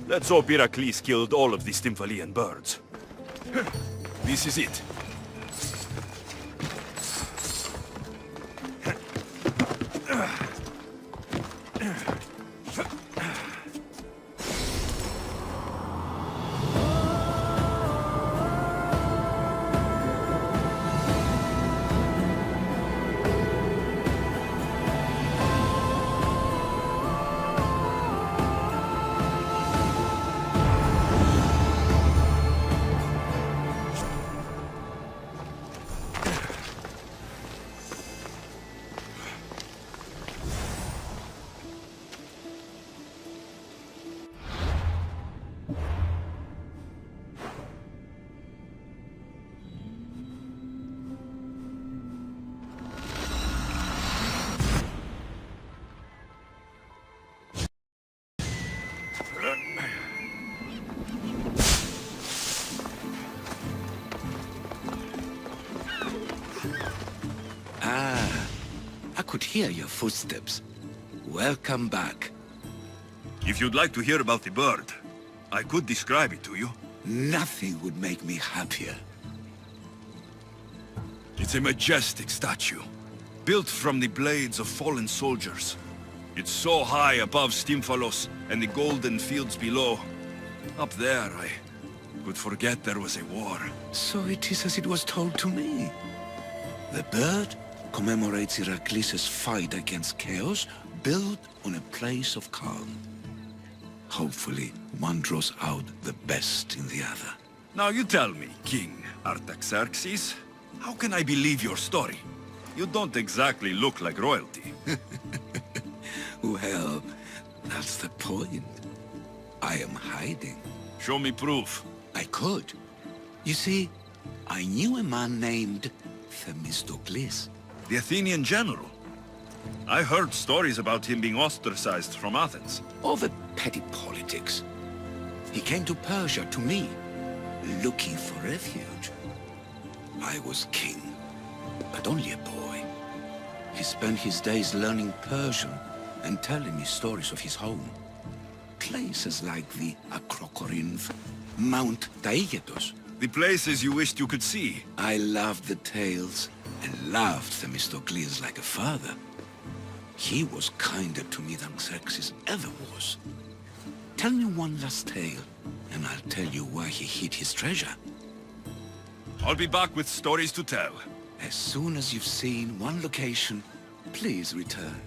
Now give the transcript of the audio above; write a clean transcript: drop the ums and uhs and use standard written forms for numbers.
Let's hope Heracles killed all of the Stymphalian birds. This is it. I could hear your footsteps. Welcome back. If you'd like to hear about the bird, I could describe it to you. Nothing would make me happier. It's a majestic statue, built from the blades of fallen soldiers. It's so high above Stymphalos and the golden fields below. Up there, I could forget there was a war. So it is as it was told to me. The bird commemorates Heracles' fight against chaos, built on a place of calm. Hopefully, one draws out the best in the other. Now you tell me, King Artaxerxes, how can I believe your story? You don't exactly look like royalty. Well, that's the point. I am hiding. Show me proof. I could. You see, I knew a man named Themistocles. The Athenian general. I heard stories about him being ostracized from Athens. Over petty politics. He came to Persia to me, looking for refuge. I was king, but only a boy. He spent his days learning Persian and telling me stories of his home. Places like the Acrocorinth, Mount Taygetos. The places you wished you could see. I loved the tales and loved Themistocles like a father. He was kinder to me than Xerxes ever was. Tell me one last tale, and I'll tell you why he hid his treasure. I'll be back with stories to tell. As soon as you've seen one location, please return.